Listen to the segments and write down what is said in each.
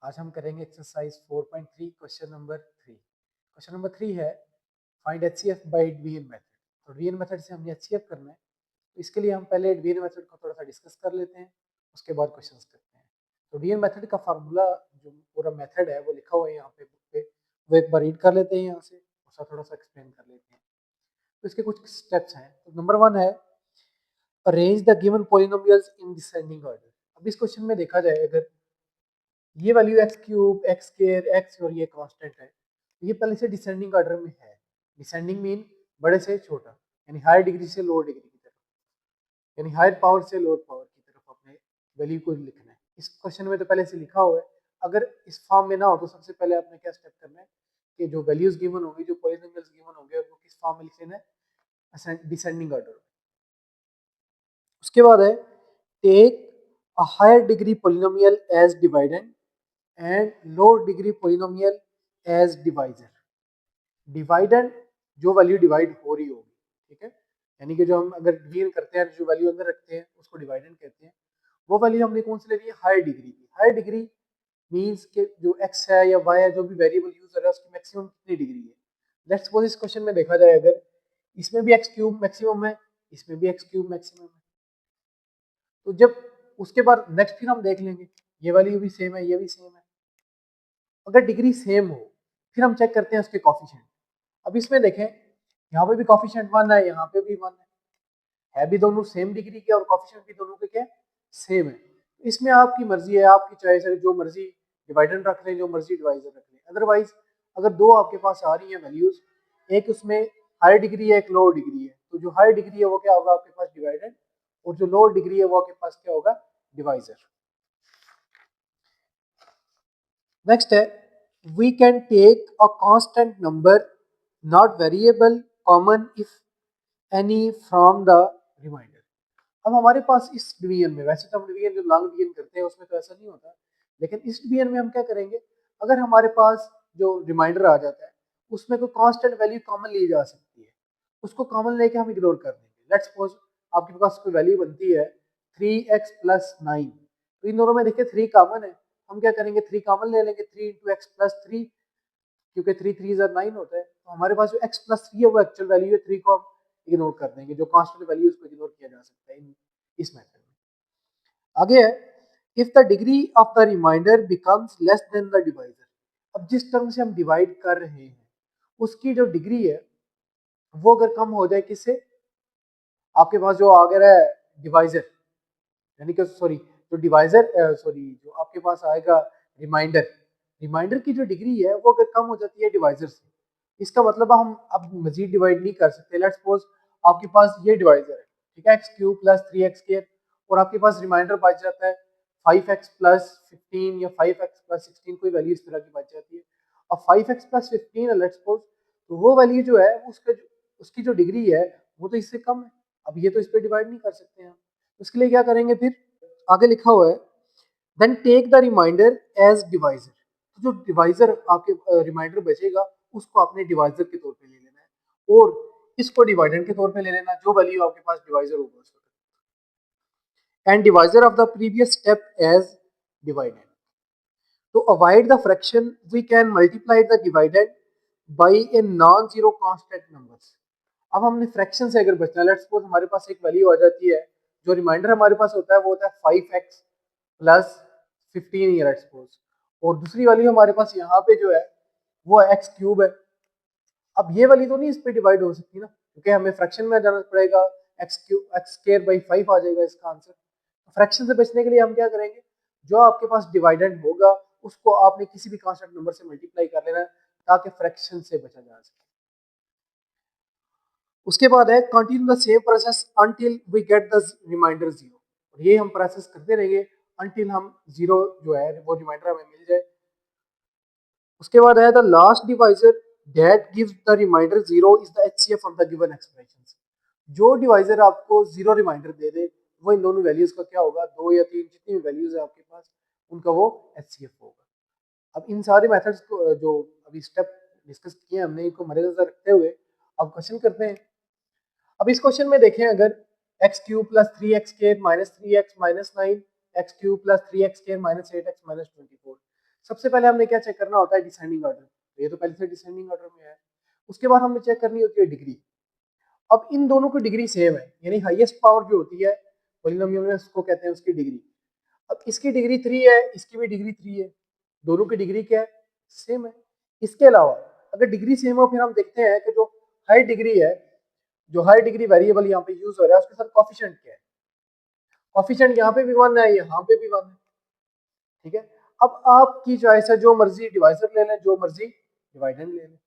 आज हम करेंगे exercise 4.3 question number 3। Question number 3 है find HCF by division method. तो डिवीजन मेथड से हमने एचसीएफ करना है, तो इसके लिए हम पहले डिवीजन मेथड को थोड़ा सा डिस्कस कर लेते हैं, उसके बाद क्वेश्चंस करते हैं। तो डिवीजन मेथड का फार्मूला जो पूरा मेथड है वो लिखा हुआ है यहाँ पे बुक पे, वो एक बार रीड कर लेते हैं यहाँ से, उसका थोड़ा सा एक्सप्लेन कर लेते हैं। तो इसके कुछ स्टेप्स हैं। तो नंबर 1 है arrange the given polynomials in descending order. अब इस क्वेश्चन में देखा जाए, अगर ये value x cube x square x और ये कांस्टेंट है, तो ये पहले से डिसेंडिंग ऑर्डर में है। डिसेंडिंग मीन बड़े से छोटा, यानी हायर डिग्री से लोअर डिग्री की तरफ, यानी हायर पावर से लोअर पावर की तरफ अपने वैल्यू को लिखना है। इस क्वेश्चन में तो पहले से लिखा हुआ है। अगर इस फॉर्म में ना हो तो सबसे पहले आपने क्या स्टेप करना है कि जो वैल्यूज गिवन होंगी, जो पॉलिनोमियल्स गिवन होंगे, उनको किस फॉर्म में लिख लेना है, डिसेंडिंग ऑर्डर में। उसके बाद है take a higher degree polynomial as dividend and lower degree polynomial as divisor. Dividend जो वैल्यू डिवाइड हो रही होगी, ठीक है, यानी कि जो हम अगर डिवीजन करते हैं जो वैल्यू अंदर रखते हैं उसको डिवाइडेंड कहते हैं। वो वैल्यू हमने कौन सी ले ली है, हायर डिग्री की। हायर डिग्री मींस के जो x है या y है, जो भी वेरिएबल यूज हो रहा है उसकी मैक्सिमम कितनी डिग्री है। लेट्स सपोज इस क्वेश्चन में देखा जाए, अगर इसमें भी x क्यूब मैक्सिमम है, इसमें भी x क्यूब मैक्सिमम है, तो जब उसके बाद नेक्स्ट फिर हम देख लेंगे ये वैल्यू भी सेम है, ये भी सेम है। अगर डिग्री सेम हो फिर हम चेक करते हैं उसके कॉफिशिएंट। अब इसमें देखें, यहाँ पे भी कॉफिशिएंट 1 है, यहाँ पे भी 1 है भी दोनों सेम डिग्री के और कॉफिशिएंट भी दोनों के क्या सेम है। इसमें आपकी मर्जी है, आपकी चॉइस है, जो मर्जी डिवाइडेंड रख लें, जो मर्जी डिवाइजर रख लें। अदरवाइज अगर दो आपके पास आ रही है वैल्यूज, एक उसमें हायर डिग्री है, एक लोअर डिग्री है, तो जो हायर डिग्री है वो क्या होगा आपके पास डिवाइडेंड, और जो लोअर डिग्री है वो आपके पास क्या होगा डिवाइजर। नेक्स्ट है we can take a constant number not variable common if any from the remainder. अब हमारे पास इस डिवीजन में, वैसे तो हम डिवीजन जो लॉन्ग डिवीजन करते हैं उसमें तो ऐसा नहीं होता, लेकिन इस डिवीजन में हम क्या करेंगे, अगर हमारे पास जो रिमाइंडर आ जाता है उसमें कोई कांस्टेंट वैल्यू कॉमन ली जा सकती है, उसको कॉमन लेके हम इग्नोर कर देंगे। लेट्स सपोज आपके पास कोई वैल्यू बनती है 3x+9, तो इन दोनों में देखिए 3 कॉमन है, हम क्या करेंगे 3 कॉमन ले लेंगे, 3x+3, क्योंकि 3 3 9 होता है, तो हमारे पास जो x+3 है वो एक्चुअल वैल्यू है, 3 को हम इग्नोर कर देंगे, जो कांस्टेंट वैल्यू उसको इग्नोर किया जा सकता है इस मेथड में। आगे है if the degree of the remainder becomes less than the divisor. अब जिस टर्म से हम डिवाइड कर रहे हैं उसकी जो डिग्री है वो अगर कम हो जाए, किससे, आपके पास जो आ गया है डिवाइजर, यानी कि सॉरी जो डिवाइजर सॉरी जो आपके पास आएगा रिमाइंडर, रिमाइंडर की जो डिग्री है वो अगर कम हो जाती है डिवाइजर से, इसका मतलब हम अब मजीद डिवाइड नहीं कर सकते। लेट्स सपोज आपके पास ये डिवाइजर है, ठीक है, x³ + 3x², और आपके पास रिमाइंडर बच जाता है 5x+15 या 5x+16, कोई वैल्यू इस तरह की बच जाती है। अब 5x+15 है लेट्स सपोज, तो वो वैल्यू जो है उसकी जो डिग्री है वो तो इससे कम है। अब ये तो इस पर डिवाइड नहीं कर सकते हैं, उसके लिए क्या करेंगे, फिर आगे लिखा हुआ है then take the remainder as divisor. तो जो डिवाइजर आपके रिमाइंडर बचेगा उसको आपने डिवाइजर के तौर पे ले लेना है, और इसको डिवाइडेंड के तौर पे ले लेना, जो वैल्यू आपके पास डिवाइजर होगा उसका, and divisor of the previous step as dividend. To avoid the fraction, we can multiply the dividend by a non-zero constant numbers. अब हमने फ्रैक्शन से अगर बचना, लेट्स सपोज हमारे पास एक वैल्यू आ जाती है, जो रिमाइंडर हमारे पास होता है वो होता है 5x+15 या लेट्स सपोज, और दूसरी वैल्यू हमारे पास यहाँ पे जो है वो x³ है। अब ये वाली तो नहीं इस पे डिवाइड हो सकती ना, क्योंकि हमें फ्रैक्शन में जाना पड़ेगा, x² / 5 आ जाएगा इसका आंसर। फ्रैक्शन से बचने के लिए हम क्या करेंगे, जो आपके पास डिवाइडेंड होगा उसको आपने किसी भी कांस्टेंट नंबर से मल्टीप्लाई कर लेना ताकि फ्रैक्शन से बचा जा सके। उसके बाद है continue the same process until we get the remainder 0, और ये हम प्रोसेस करते रहेंगे अंटिल हम 0 जो है वो रिमाइंडर हमें मिल जाए। उसके बाद है the last divisor that gives the remainder 0 is the HCF of the given expressions. जो डिवाइजर आपको 0 रिमाइंडर दे दे वो इन दोनों वैल्यूज का क्या होगा, 2 या 3 जितनी भी वैल्यूज है आपके पास उनका वो एचसीएफ होगा। अब इन सारे मेथड्स को जो अभी स्टेप डिस्कस किए हमने, इनको मद्देनजर रखते हुए अब क्वेश्चन करते हैं। अब इस क्वेश्चन में देखें, अगर x³ + 3x² - 3x - 9, x³ + 3x² - 8x - 24, सबसे पहले हमने क्या चेक करना होता है, डिसेंडिंग ऑर्डर। ये तो पहले से डिसेंडिंग ऑर्डर में है। उसके बाद हमने चेक करनी होती है डिग्री। अब इन दोनों की डिग्री सेम है, यानी हाईएस्ट पावर जो होती है पॉलिनोमियल में उसको कहते हैं उसकी डिग्री। अब इसकी डिग्री 3 है, इसकी भी डिग्री 3 है, दोनों की डिग्री क्या है, सेम है। इसके अलावा अगर डिग्री सेम हो फिर हम देखते हैं कि जो हाई डिग्री है, जो हाई डिग्री वेरिएबल यहाँ पे यूज हो रहा है उसके साथ कॉफिशिएंट क्या है। कॉफिशिएंट यहाँ पे भी 1 है, यहाँ पे भी 1 है, ठीक है। अब आपकी चॉइस है, जो मर्जी डिवाइजर ले लें, जो मर्जी डिवाइडेंड ले लें।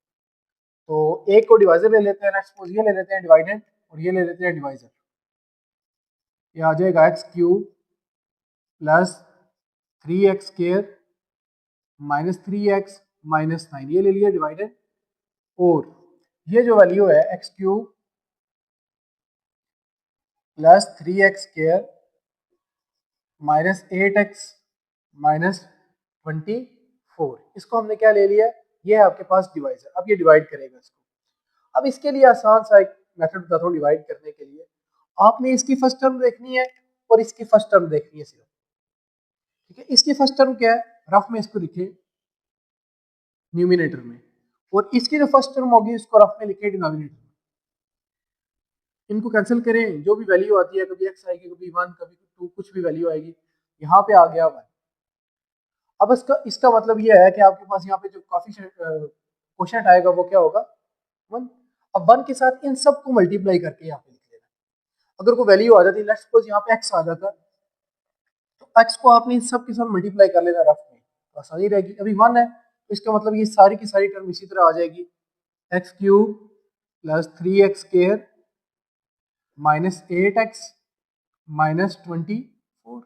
तो एक को डिवाइजर ले लेते हैं, सपोज ये ले लेते हैं डिवाइडेंड और ये ले लेते हैं डिवाइजर। ये आ जाएगा x cube plus 3x square minus 3x minus 9, ये ले लिया डिवाइडेड। और ये जो वैल्यू है x cube plus 3x square minus 8x minus 24, इसको हमने क्या ले लिया, ये है आपके पास डिवाइजर। अब ये डिवाइड करेगा इसको। अब इसके लिए आसान सा एक मेथड बताता हूँ डिवाइड करने के लिए। आपने इसकी फर्स्ट टर्म देखनी है और इसकी फर्स्ट टर्म देखनी है सिर्फ, ठीक है। इसकी फर्स्ट टर्म क्या है, रफ में इसको लिखे न्यूमिनेटर में, और इसकी जो फर्स्ट टर्म होगी इसको रफ में लिखे डिनोमिनेटर में। इनको कैंसिल करें, जो भी वैल्यू आती है, कभी x आएगी, कभी 1, कभी 2, कुछ भी वैल्यू आएगी, यहाँ पे आ गया 1। अब इसका मतलब ये है कि आपके पास यहाँ पे जो कोशेंट आएगा वो क्या होगा, 1। अब 1 के साथ इन सब को मल्टीप्लाई करके यहाँ पे लिख लेना। अगर कोई वैल्यू आ जाती, लेट्स सपोज यहाँ पे x आ जाता, तो x को आपने इन सब के साथ मल्टीप्लाई कर लेना रफ में, तो आसानी रहेगी। अभी 1 है तो इसका मतलब ये सारी की सारी टर्म इसी तरह आ जाएगी, x cube plus 3x square minus 8x minus 24।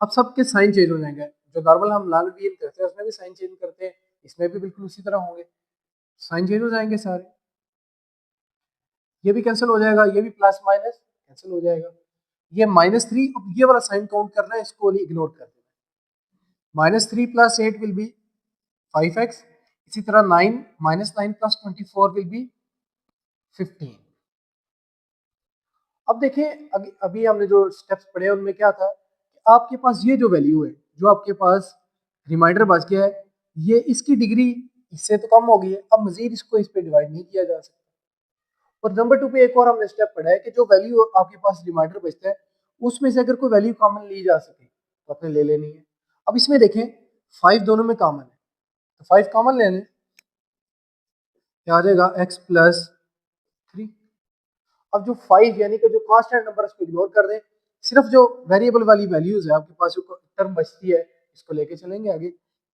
अब सबके साइन चेंज हो जाएंगे, जो नॉर्मल हम लॉगरिथम करते हैं उसमें भी साइन चेंज करते हैं, इसमें भी बिल्कुल उसी तरह होंगे, साइन चेंज हो जाएंगे सारे। ये भी कैंसिल हो जाएगा, ये भी प्लस माइनस कैंसिल हो जाएगा, ये -3, अब ये वाला साइन काउंट करना है, इसको इग्नोर कर देना। -3 प्लस 8 विल बी 5x, इसी तरह 9 -9 प्लस 24 विल बी 15। अब देखें, अभी हमने जो स्टेप्स पढ़े उनमें क्या था कि आपके पास ये जो वैल्यू है, जो आपके पास रिमाइंडर बच गया है, ये इसकी डिग्री इससे तो कम हो गई है, अब मजीद इसको इस पे डिवाइड नहीं किया जा सकता। और नंबर 2 पे एक और हमने स्टेप पढ़ा है कि जो वैल्यू आपके पास रिमाइंडर बचता है उसमें से अगर कोई वैल्यू कॉमन ली जा सके तो आपने ले लेनी है। अब इसमें देखें 5 दोनों में कॉमन है, तो 5 कॉमन ले लें, क्या आ जाएगा x प्लस 3। अब जो 5 यानी कि जो कांस्टेंट नंबर उसको इग्नोर कर दें, सिर्फ जो वेरिएबल वाली वैल्यूज है आपके पास जो टर्म बचती है इसको लेके चलेंगे आगे।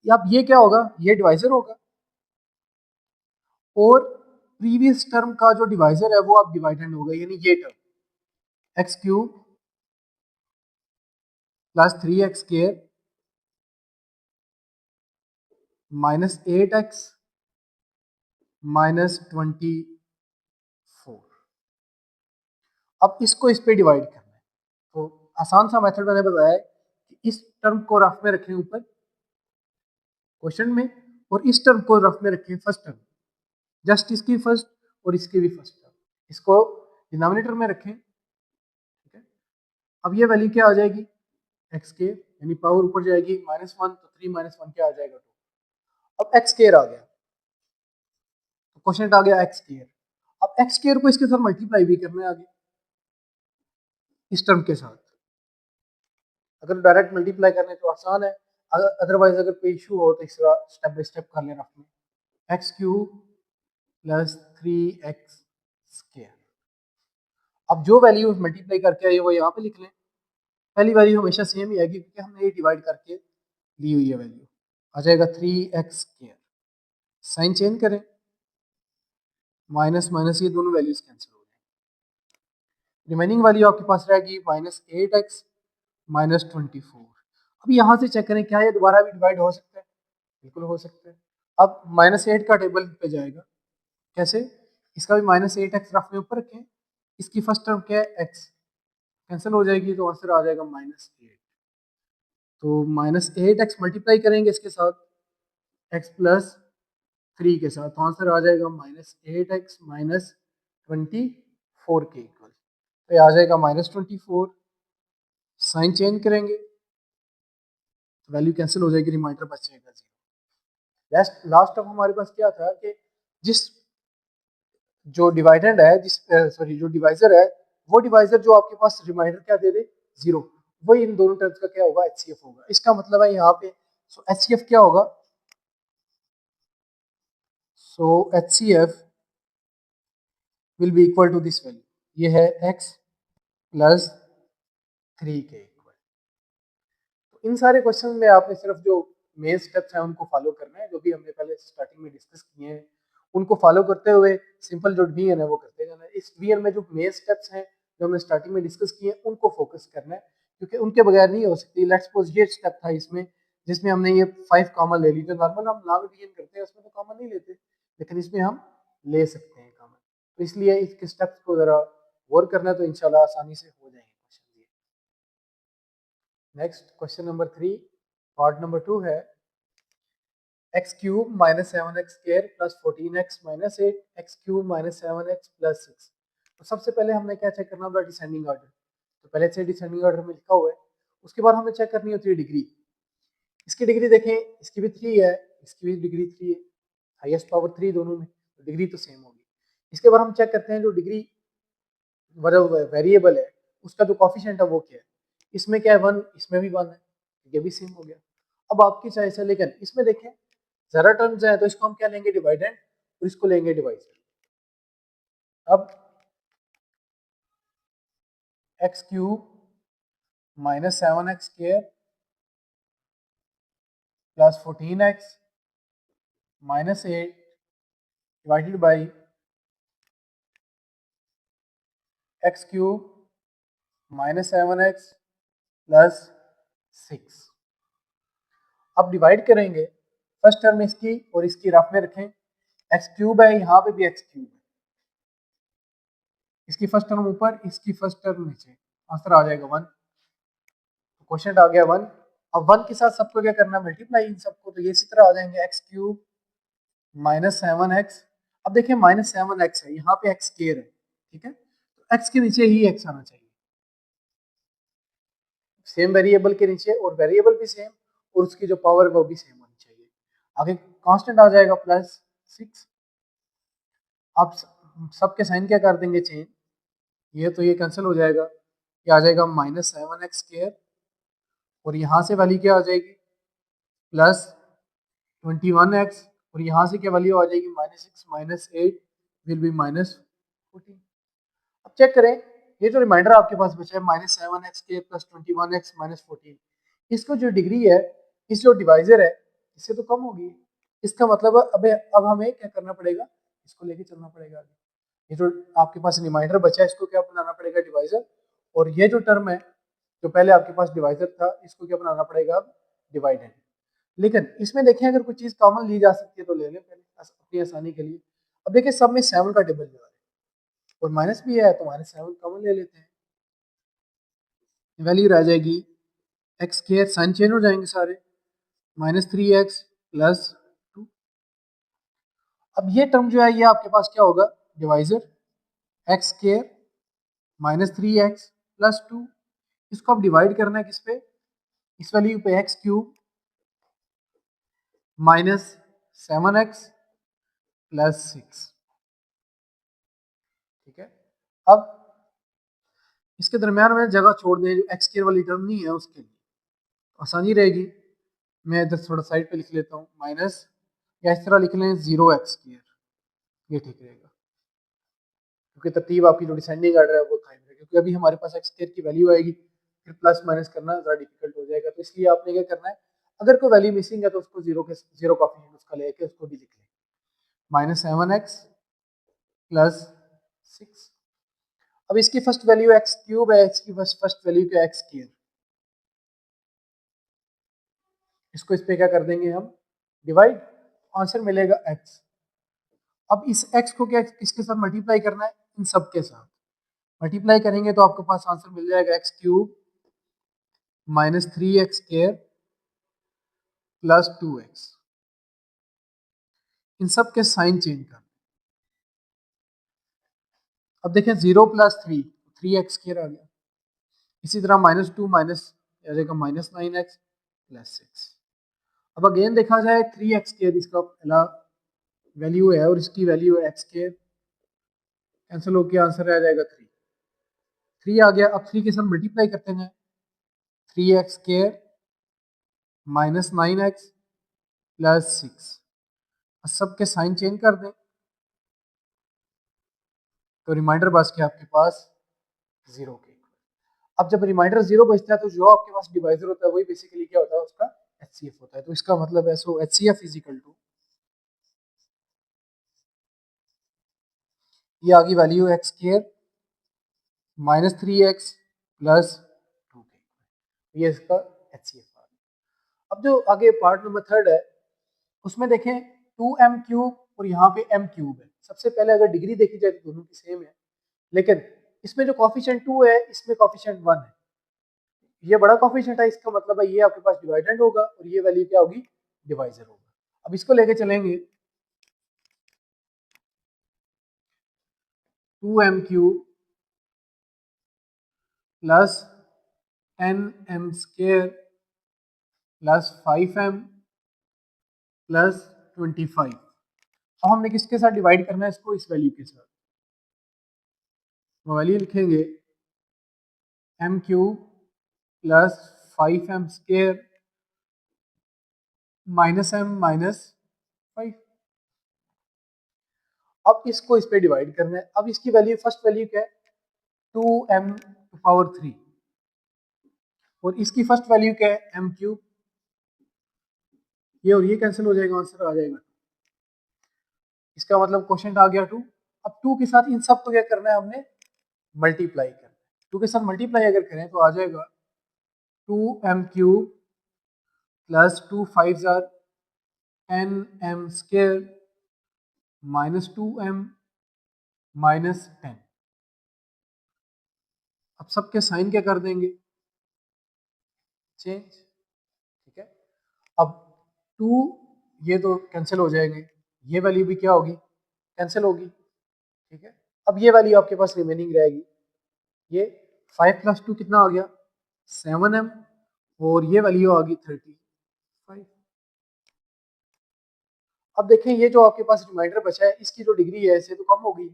अब ये क्या होगा, ये डिवाइजर होगा, और प्रीवियस टर्म का जो डिवाइजर है वो अब डिवाइडेंड होगा, यानी ये term x cube plus 3x square minus 8x minus 24। अब इसको इस पे डिवाइड करना है, तो आसान सा मेथड मैंने बताया है कि इस टर्म को रफ में रखें ऊपर क्वेश्चन में, और इस टर्म को रफ में रखें फर्स्ट टर्म, जस्ट इसकी फर्स्ट और इसकी भी फर्स्ट टर्म, इसको डिनोमिनेटर में रखें, ठीक है। अब ये वैल्यू क्या आ जाएगी, एक्स के, यानी पावर ऊपर जाएगी -1, तो 3 - 1 क्या आ जाएगा 2। अब एक्स स्क्वायर आ गया, तो क्वेश्चन आ गया एक्स स्क्वायर। अब एक्स स्क्वायर को इसके साथ मल्टीप्लाई भी करना है आगे इस टर्म के साथ। अगर डायरेक्ट मल्टीप्लाई करने तो आसान है, अदरवाइज अगर कोई इशू हो तो इसका स्टेप बाय स्टेप कर लेना अपने। X cube plus 3x square. अब जो वैल्यू मल्टीप्लाई करके आए वो यहाँ पे लिख लें, पहली वैल्यू हमेशा सेम ही आएगी क्योंकि हमने ये डिवाइड करके ली हुई है वैल्यू, आ जाएगा 3x स्क्वायर। साइन चेंज करें, माइनस माइनस ये दोनों वैल्यूज कैंसिल हो जाएंगी, रिमेनिंग वैल्यू आपके पास रहेगी -8x माइनस 24। अब यहाँ से चेक करें क्या ये दोबारा भी डिवाइड हो सकता है, बिल्कुल हो सकता है। अब -8 का टेबल पे जाएगा, कैसे, इसका भी -8x रफ में ऊपर रखें, इसकी फर्स्ट टर्म क्या है x, कैंसिल हो जाएगी तो आंसर आ जाएगा -8। तो -8x मल्टीप्लाई करेंगे इसके साथ x प्लस 3 के साथ, तो आंसर आ जाएगा -8x माइनस 24 के इक्वल, तो ये आ जाएगा -24। साइन चेंज करेंगे, वैल्यू कैंसिल हो जाएगी, रिमाइंडर बच जाएगा 0। लास्ट टर्म हमारे पास क्या था कि जिस जो डिवाइडेंड है, जिस सॉरी जो डिवाइजर है, वो डिवाइजर जो आपके पास रिमाइंडर क्या दे दे, 0, वही इन दोनों टर्म्स का क्या होगा, एचसीएफ होगा। इसका मतलब है यहाँ पे सो एचसीएफ क्या होगा, so HCF will be equal to this value, ये है x प्लस 3 के इक्वल। तो इन सारे क्वेश्चन में आपने सिर्फ जो मेन स्टेप्स हैं उनको फॉलो करना है, जो भी हमने पहले स्टार्टिंग में डिस्कस किए हैं उनको फॉलो करते हुए सिंपल जो वीएन है वो करते जाना है। इस वीएन में जो मेन स्टेप्स हैं जो हमने स्टार्टिंग में डिस्कस किए हैं उनको फोकस करना है, क्योंकि उनके बगैर नहीं हो सकती। लेट्स सपोज ये स्टेप था इसमें जिसमें हमने ये 5 कॉमन ले ली, जो नॉर्मल हम लॉन्ग वीएन करते हैं उसमें तो कॉमन नहीं लेते, लेकिन इसमें हम ले सकते हैं कॉमन। तो इसलिए इसके स्टेप्स को जरा गौर करना है, तो इंशाल्लाह आसानी से हो जाएंगे क्वेश्चन ये। Next question number 3 part number 2 है x cube minus 7x square plus 14x minus 8 x cube minus 7x plus 6। तो सबसे पहले हमने क्या चेक करना होगा, डिसेंडिंग ऑर्डर। तो पहले से डिसेंडिंग ऑर्डर में लिखा हुआ है। उसके बाद हमें चेक करनी होती है डिग्री। इसकी डिग्री देखें, इसकी भी 3 है, इसकी भी डिग्री 3 है, हाईएस्ट पावर 3 दोनों में, तो डिग्री तो सेम होगी। इसके बाद हम चेक करते हैं जो डिग्री वेरिएबल है उसका जो कॉफिशिएंट है वो क्या है। इसमें क्या है 1, इसमें भी 1 है, ये भी सेम हो गया। अब आपकी चॉइस है, लेकिन इसमें देखें ज़रा टर्म्स है तो इसको हम क्या लेंगे, डिवाइडेंड, और इसको लेंगे डिवाइजर। अब x cube minus 7x square plus 14x minus 8 divided by x cube minus 7x plus 6। अब डिवाइड करेंगे, फर्स्ट टर्म इसकी और इसकी रफ में रखें, एक्स क्यूब है, यहाँ पे भी एक्स क्यूब है, इसकी फर्स्ट टर्म ऊपर, इसकी फर्स्ट टर्म नीचे, आंसर आ जाएगा 1। तो क्वेश्चन आ गया 1। अब 1 के साथ सबको क्या करना है, मल्टीप्लाई इन सबको, तो ये इसी तरह आ जाएंगे एक्स क्यूब माइनस 7x। अब देखिए माइनस 7x है, यहाँ पे एक्स स्क्वायर है, ठीक है, तो एक्स के नीचे ही एक्स आना चाहिए, सेम वेरिएबल के नीचे, और वेरिएबल भी सेम, और उसकी जो पावर है वो भी सेम होनी चाहिए। आगे कांस्टेंट आ जाएगा प्लस 6। अब सबके साइन क्या कर देंगे, चेंज, ये तो ये कैंसिल हो जाएगा, ये आ जाएगा माइनस 7x स्क्वायर, और यहाँ से वैल्यू क्या आ जाएगी, प्लस 21x, और यहाँ से क्या वैल्यू आ जाएगी, minus 6 minus 8 will be minus 14। अब चेक करें, ये जो रिमाइंडर आपके पास बचा है माइनस 7x के प्लस 21x माइनस 14, इसको जो डिग्री है, इस जो डिवाइजर है इससे तो कम होगी। इसका मतलब अब हमें क्या करना पड़ेगा, इसको लेके चलना पड़ेगा आगे। ये जो आपके पास रिमाइंडर बचा है इसको क्या बनाना पड़ेगा, डिवाइजर, और ये जो टर्म है जो पहले आपके पास डिवाइजर था इसको क्या बनाना पड़ेगा, अब डिवाइडेंड। लेकिन इसमें देखें अगर कोई चीज कॉमन ली जा सकती है तो ले लें पहले अपनी आसानी के लिए। अब देखिए सब में 7 का टेबल जो है और माइनस भी है, तो माइनस 7 कॉमन ले लेते हैं, वैल्यू रह जाएगी एक्स स्क्वायर, साइन चेंज हो जाएंगे सारे, माइनस 3x प्लस 2। अब ये टर्म जो है ये आपके पास क्या होगा, divisor, x square minus 3x plus 2। इसको अब डिवाइड करना है किस पे, इस वैल्यू पे, x cube minus 7x plus 6, ठीक है। अब इसके दरमियान में जगह छोड़ दें, जो एक्स स्क्वायर वाली टर्म नहीं है उसके लिए आसानी रहेगी, मैं इधर थोड़ा साइड पे लिख लेता हूँ, माइनस, या इस तरह लिख लें 0x स्क्वायर, ये ठीक रहेगा, क्योंकि तरतीब आपकी जो डिसेंडिंग ऑर्डर है वो कायम रहेगा, क्योंकि अभी हमारे पास एक्स स्क्वायर की वैल्यू आएगी, फिर प्लस माइनस करना ज़रा डिफिकल्ट हो जाएगा। तो इसलिए आपने क्या करना है, अगर कोई वैल्यू मिसिंग है तो उसको जीरो कॉफी उसका लेके उसको भी लिख लें, माइनस 7x प्लस 6। अब इसकी फर्स्ट वैल्यू एक्स क्यूब है, इसकी फर्स्ट वैल्यू क्या, एक्स स्क्वायर, इसको इस पे क्या कर देंगे हम, डिवाइड, आंसर मिलेगा x। अब इस x को क्या किसके साथ मल्टीप्लाई करना है, इन सब के साथ मल्टीप्लाई करेंगे तो आपके पास आंसर मिल जाएगा x cube minus 3x square plus 2x। इन सब के साइन चेंज कर, अब देखें 0 प्लस 3, 3x स्क्वायर आ गया, इसी तरह माइनस 2 माइनस आ जाएगा माइनस 9x प्लस 6। अब अगेन देखा जाए 3x स्क्वायर इसका पहला वैल्यू है और इसकी वैल्यू है x स्क्वायर, कैंसिल होकर आंसर आ जाएगा 3। 3 आ गया, अब 3 के साथ मल्टीप्लाई करते हैं, 3x square minus 9x plus 6, सबके साइन चेंज कर दें तो रिमाइंडर बच के आपके पास 0 के। अब जब रिमाइंडर 0 बचता है तो जो आपके पास डिवाइजर होता है वही बेसिकली क्या होता है, उसका HCF होता है। तो इसका मतलब है सो HCF इज इक्वल टू, ये आ गई value x square minus 3x plus 2 के, ये इसका HCF आ गया। अब जो आगे पार्ट नंबर 3 है उसमें देखें 2m क्यूब और यहाँ पे m क्यूब है। सबसे पहले अगर डिग्री देखी जाए तो दोनों की सेम है, लेकिन इसमें जो कॉफिशिएंट 2 है इसमें कॉफिशिएंट 1 है। ये बड़ा कॉफिशिएंट है, इसका मतलब है ये आपके पास डिवाइडेंड होगा और ये वैल्यू क्या होगी, डिवाइजर होगा। अब इसको लेके चलेंगे 2m cube plus 10m square plus 5m plus 25। अब हमने किसके साथ डिवाइड करना है इसको, इस वैल्यू के साथ। वैल्यू लिखेंगे m cube plus 5m square minus m minus 5। अब इसको इस पे डिवाइड करना है। अब इसकी वैल्यू, फर्स्ट वैल्यू क्या है, 2m टू पावर 3 और इसकी फर्स्ट वैल्यू क्या है, m क्यूब। ये और ये कैंसिल हो जाएगा, आंसर आ जाएगा। इसका मतलब क्वेश्चन आ गया 2। अब 2 के साथ इन सब को क्या करना है, हमने मल्टीप्लाई करना है। 2 के साथ मल्टीप्लाई अगर करें तो आ जाएगा 2m cube plus 2 5 jar 10m square minus 2m minus 10। अब सबके साइन क्या कर देंगे, चेंज, ठीक है। अब 2 ये तो कैंसिल हो जाएंगे, ये वैल्यू भी क्या होगी, कैंसिल होगी, ठीक है। अब ये वैल्यू आपके पास रिमेनिंग रहेगी, ये 5 प्लस 2 कितना आ गया, 7m और ये वैल्यू आ गई 35। अब देखें ये जो आपके पास रिमाइंडर बचा है इसकी जो डिग्री है इससे तो कम होगी।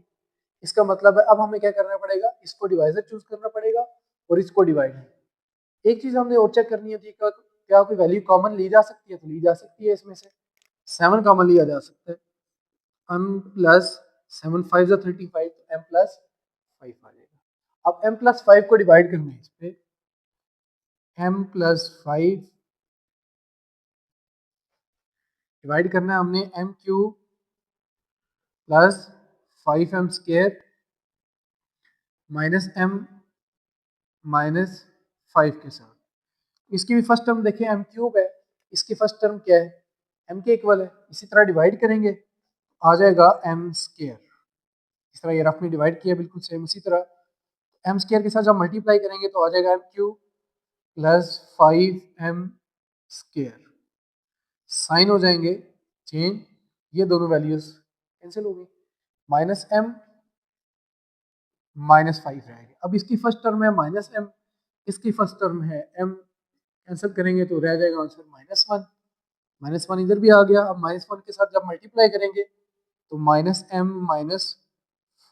इसका मतलब है अब हमें क्या करना पड़ेगा, इसको डिवाइजर चूज करना पड़ेगा और इसको डिवाइड। एक चीज हमने और चेक करनी होती है, क्या कोई वैल्यू कॉमन ली जा सकती है, तो ली जा सकती है। इसमें से 7 कॉमन लिया जा सकता है, m प्लस 7 5 35, तो m प्लस 5 आ जाएगा। अब m प्लस 5 को डिवाइड करना है इस पे, m प्लस 5 डिवाइड करना है हमने m cube plus 5m square minus m minus 5 के साथ। इसकी भी फर्स्ट टर्म देखें m क्यूब है, इसकी फर्स्ट टर्म क्या है, m के इक्वल है। इसी तरह डिवाइड करेंगे आ जाएगा m स्क्वायर। इस तरह ये रफ में डिवाइड किया बिल्कुल सेम उसी तरह। m स्क्वायर के साथ जब मल्टीप्लाई करेंगे तो आ जाएगा m cube plus 5m square, sign हो जाएंगे चेंज, ये दोनों वैल्यूज कैंसिल हो गई, माइनस m माइनस 5 रहेगा। अब इसकी फर्स्ट टर्म है माइनस m, इसकी फर्स्ट टर्म है m, कैंसिल करेंगे तो रह जाएगा आंसर माइनस 1। माइनस 1 इधर भी आ गया। अब माइनस 1 के साथ जब मल्टीप्लाई करेंगे तो माइनस m माइनस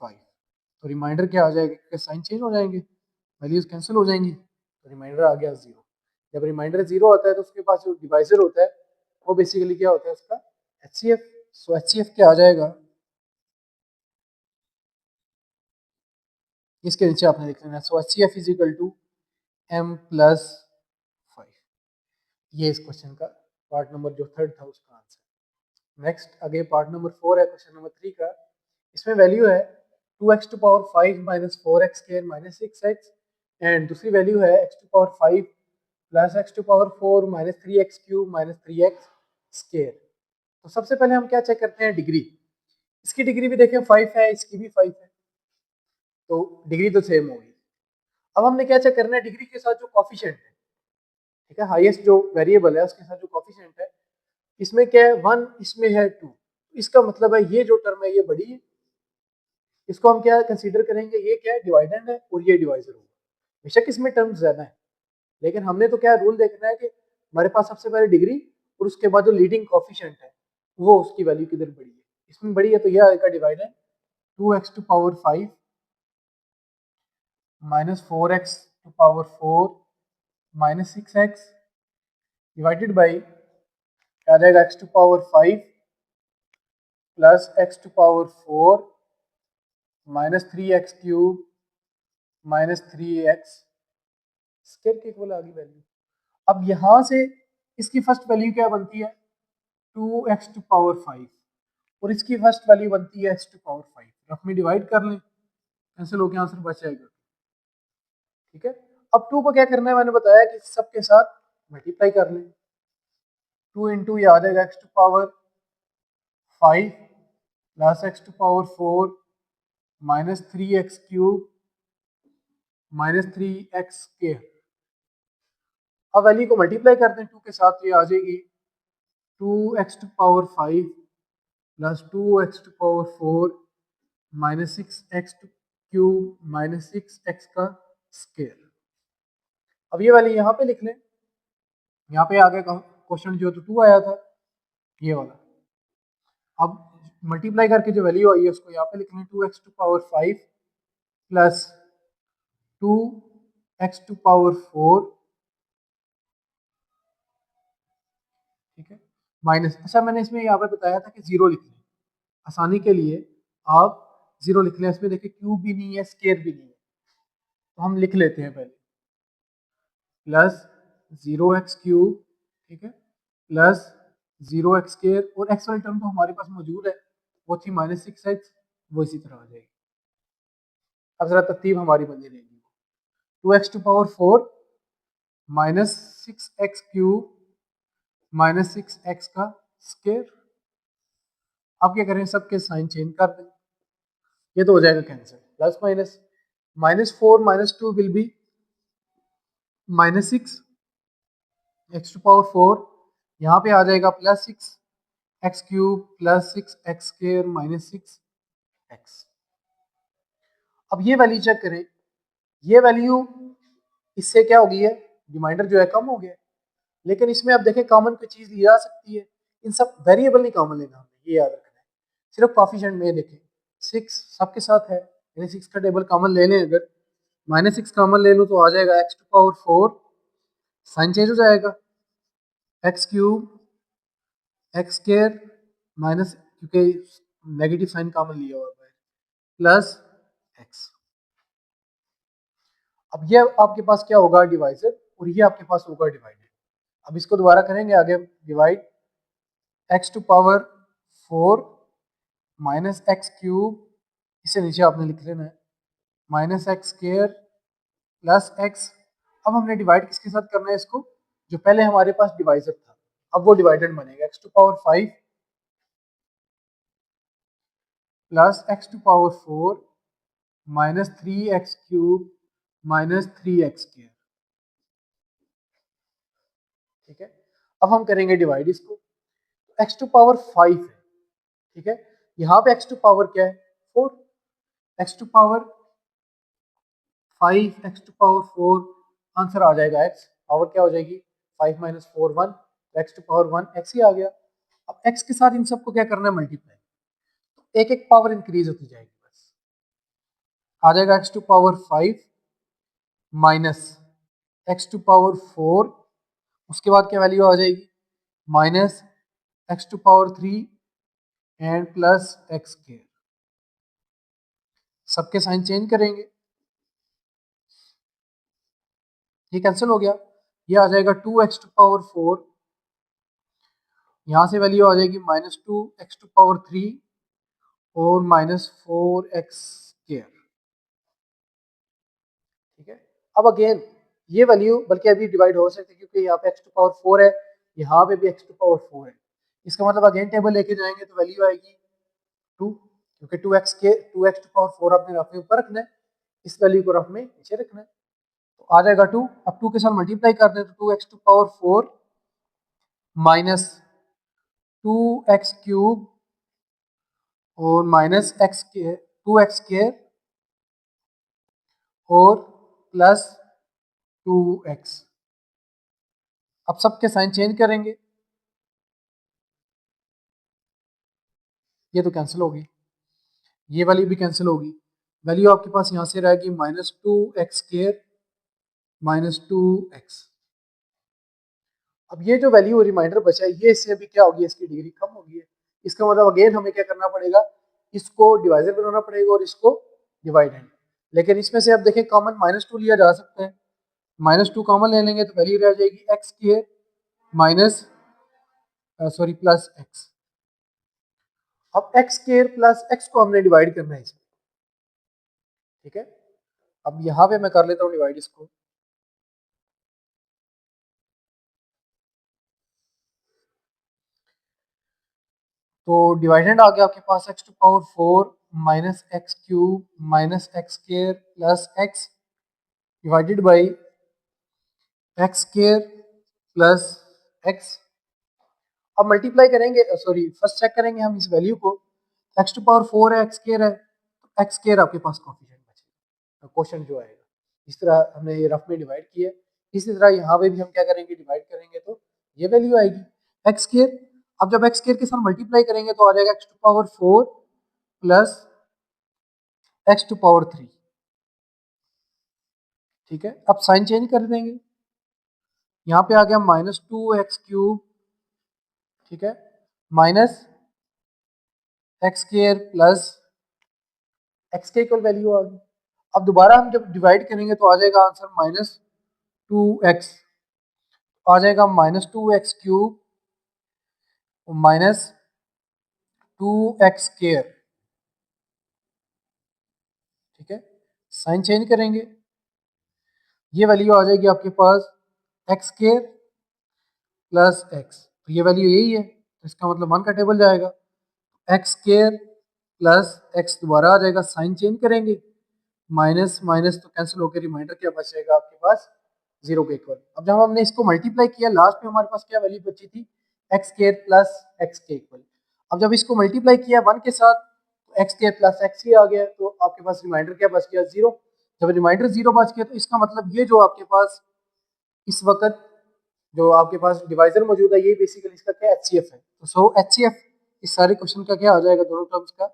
5, तो रिमाइंडर क्या आ जाएगा, साइन चेंज हो जाएंगे, वैल्यूज कैंसिल हो जाएंगी, तो रिमाइंडर आ गया 0। जब रिमाइंडर 0 आता है तो उसके पास जो डिवाइजर होता है वो बेसिकली क्या होता है, उसका HCF। सो HCF क्या आ जाएगा, इसके नीचे आपने लिख लेना। So HCF is equal to m plus 5। ये इस क्वेश्चन का पार्ट नंबर जो 3 था उसका आंसर। नेक्स्ट आगे पार्ट नंबर 4 है क्वेश्चन नंबर 3 का। इसमें वैल्यू है 2x to power 5 minus 4x square minus 6x and दूसरी वैल्यू है x to power 5 plus x to power 4 minus 3x cube minus 3x square. तो सबसे पहले हम क्या चेक करते हैं, डिग्री। इसकी डिग्री भी देखें 5 है, इसकी भी 5 है, तो डिग्री तो सेम होगी। अब हमने क्या चेक करना है, डिग्री के साथ जो कॉफिशिएंट है, ठीक है, हाईएस्ट जो वेरिएबल है उसके साथ जो कॉफिशिएंट है, इसमें क्या है 1, इसमें है 2। इसका मतलब है ये जो टर्म है ये बड़ी है, इसको हम क्या कंसीडर करेंगे, ये क्या है, डिवाइडेंड है और ये डिवाइजर होगा। बेशक इसमें टर्म्स ज्यादा है, लेकिन हमने तो क्या रूल देखना है कि हमारे पास सबसे पहले डिग्री और उसके बाद जो लीडिंग कोफिशिएंट है वो उसकी वैल्यू किधर बड़ी है, इसमें बड़ी है तो यह आएगा डिवाइड है 2x to power 5 minus 4x to power 4 minus 6x divided by आ जाएगा x to power 5 plus x to power 4 minus 3x cube minus 3x square के इक्वल आ गई वैल्यू। अब यहां से इसकी फर्स्ट वैल्यू क्या बनती है 2x टू पावर 5 और इसकी फर्स्ट वैल्यू बनती है x टू पावर 5, रफ में डिवाइड कर लें कैंसिल होकर आंसर बच जाएगा। ठीक है, अब 2 को क्या करना है मैंने बताया कि सबके साथ मल्टीप्लाई कर लें, 2 इंटू ये आ जाएगा x to power 5 plus x to power 4 minus 3x cube minus 3x square. अब वैल्यू को मल्टीप्लाई करते हैं 2 के साथ, ये आ जाएगी 2x to power 5 plus 2x to power 4 minus 6x cube minus 6x का स्क्वायर। अब ये वाली यहाँ पे लिख लें, यहाँ पे आगे का क्वेश्चन जो तो 2 आया था ये वाला, अब मल्टीप्लाई करके जो वैल्यू आई है उसको यहाँ पे लिख लें 2x to power 5 plus 2x to power 4, ठीक है, माइनस, अच्छा मैंने इसमें यहाँ पे बताया था कि 0 लिख लें, आसानी के लिए आप 0 लिख लें, इसमें देखिए क्यूब भी नहीं है स्क्वायर भी नहीं है, तो हम लिख लेते हैं पहले प्लस 0x क्यूब, ठीक है, प्लस 0x स्क्वायर और x वाली टर्म तो हमारे पास मौजूद है वो थी माइनस 6x, वो इसी तरह आ जाएगी। अब जरा तरतीब हमारी बनी रहेगी 2x to power 4 minus 6x cube minus 6x का स्क्वायर। अब क्या करें सबके साइन चेंज कर दें, ये तो हो जाएगा cancel, plus minus minus 4 minus 2 will be minus 6 x to power 4, यहाँ पे आ जाएगा plus 6 x cube plus 6 x square minus 6 x। अब ये वैल्यू चेक करें, ये वैल्यू इससे क्या हो गई है, रिमाइंडर जो है कम हो गया है, लेकिन इसमें आप देखें कॉमन कोई चीज ली जा सकती है, इन सब वेरिएबल नहीं कॉमन लेना हमने, ये याद रखना है, सिर्फ कोफिशिएंट में देखें 6 सबके साथ है, यानी 6 का टेबल कॉमन ले लें, अगर माइनस 6 कॉमन ले लूँ तो आ जाएगा x to power 4, sign change हो जाएगा x cube x square minus, क्योंकि नेगेटिव साइन कॉमन लिया हुआ है, प्लस x। अब ये आपके पास क्या होगा डिवाइजर और ये आपके पास होगा डिवाइडेड। अब इसको दोबारा करेंगे आगे, divide x to power 4 minus x cube, इसे नीचे आपने लिख लेना है minus x square plus x. अब हमने डिवाइड किसके साथ करना है इसको, जो पहले हमारे पास डिवाइजर था अब वो डिवाइडेड बनेगा, x to power 5 plus x to power 4 minus 3x cube minus 3x square. ठीक है, अब हम करेंगे डिवाइड इसको, तो x टू पावर 5 है, ठीक है, यहाँ पे x टू पावर क्या है 4, x to power 5 x to power 4, answer आ जाएगा x, पावर क्या हो जाएगी 5 minus 4 1, x to power 1 x ही आ गया। अब x के साथ इन सबको क्या करना है मल्टीप्लाई, तो एक एक पावर इंक्रीज होती जाएगी, बस आ जाएगा x to power 5 minus x to power 4, उसके बाद क्या वैल्यू आ जाएगी minus x to power 3 and plus x square. सबके साइन चेंज करेंगे, ये कैंसिल हो गया, ये आ जाएगा 2x टू पावर 4, यहाँ से वैल्यू आ जाएगी माइनस 2x टू पावर 3 और माइनस 4x स्क्वायर। ठीक है, अब अगेन ये वैल्यू बल्कि अभी डिवाइड हो सकती है क्योंकि यहाँ पे x टू पावर 4 है, यहाँ पे भी x टू पावर 4 है, इसका मतलब अगेन टेबल लेके जाएंगे तो वैल्यू आएगी 2, क्योंकि 2x टू पावर 4 आपने रफ में ऊपर रखना है, इस वैल्यू को रफ में नीचे रखना है, तो आ जाएगा 2। अब 2 के साथ मल्टीप्लाई कर दें तो 2x to power 4 minus 2x cube और माइनस x के 2x स्क्वायर और प्लस 2x। अब सबके साइन चेंज करेंगे, ये तो कैंसिल होगी, ये वाली भी कैंसिल होगी। वैल्यू आपके पास यहाँ से रहेगी -2x² -2x। अब ये जो वैल्यू रिमाइंडर बचा है, ये इससे अभी क्या होगी, इसकी डिग्री कम होगी है। इसका मतलब अगेन हमें क्या करना पड़ेगा, इसको डिवाइजर बनाना पड़ेगा और इसको डिवाइडेंड। लेकिन इसमें से अब देखें कॉमन -2 लिया जा सकता है, -2 कॉमन ले लेंगे तो वैल्यू रह जाएगी x² प्लस x। अब x² प्लस x को हमने डिवाइड करना है इसमें, ठीक है। अब यहाँ पे मैं कर लेता हूँ डिवाइड इसको, तो डिवाइडेंड आ गया आपके पास x⁴ minus x³ minus x² plus x divided by x² plus x। अब मल्टीप्लाई करेंगे, सॉरी फर्स्ट चेक करेंगे हम इस वैल्यू को, x⁴ है x² है, तो x² आपके पास कोफिशिएंट बचेगा, क्वेश्चन जो आएगा इस तरह हमने ये रफ में डिवाइड किया। इसी तरह यहाँ पे भी हम क्या करेंगे, डिवाइड करेंगे तो ये वैल्यू आएगी x²। अब जब x² के साथ मल्टीप्लाई करेंगे तो आ जाएगा x⁴ प्लस x⁴, ठीक है। अब साइन चेंज कर देंगे, यहाँ पे आ गया -2x³ ठीक है, माइनस x² प्लस x के इक्वल वैल्यू आ गई। अब दोबारा हम जब डिवाइड करेंगे तो आ जाएगा आंसर -2x, आ जाएगा -2x³ माइनस 2x², ठीक है। साइन चेंज करेंगे, ये वैल्यू आ जाएगी आपके पास x² प्लस x, तो ये वैल्यू यही है, तो इसका मतलब 1 का टेबल जाएगा, x² प्लस x दोबारा आ जाएगा, साइन चेंज करेंगे, माइनस माइनस तो कैंसिल होकर रिमाइंडर क्या बचेगा आपके पास 0 के इक्वल। अब जब हमने इसको मल्टीप्लाई किया लास्ट में हमारे पास क्या वैल्यू बची थी, x² प्लस x के इक्वल। अब जब इसको मल्टीप्लाई किया 1 के साथ तो x² प्लस x ही आ गया, तो आपके पास रिमाइंडर क्या बच गया 0। जब रिमाइंडर 0 बच गया तो इसका मतलब ये जो आपके पास इस वक्त जो आपके पास डिवाइजर मौजूद है, ये बेसिकली इसका क्या HCF है। तो सो HCF इस सारे क्वेश्चन का क्या आ जाएगा, दोनों टर्म्स का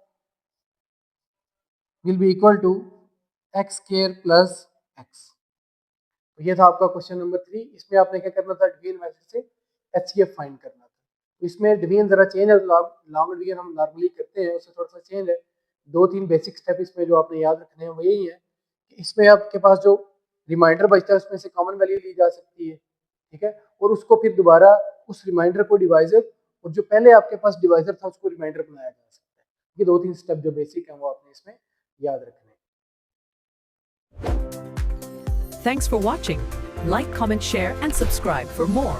will be equal to x² plus x। तो ये था आपका क्वेश्चन नंबर 3। इसमें आपने क्या करना था, डिवीजन मेथड से HCF फाइंड करना था। तो इसमें डिवीजन जरा चेंज है, लॉन्ग डिवीजन हम नॉर्मली करते हैं उससे थोड़ा सा चेंज है। 2-3 बेसिक स्टेप इसमें जो आपने याद रखने हैं वो यही है कि इसमें आपके पास जो रिमाइंडर बचता है उसमें से कॉमन वैल्यू ली जा सकती है, ठीक है, और उसको फिर दोबारा उस रिमाइंडर को डिवाइजर और जो पहले आपके पास डिवाइजर था उसको रिमाइंडर बनाया जा सकता है। ये 2-3 स्टेप जो बेसिक है वो आपने इसमें याद रखने हैं। Thanks for watching. Like, comment, share and subscribe for more.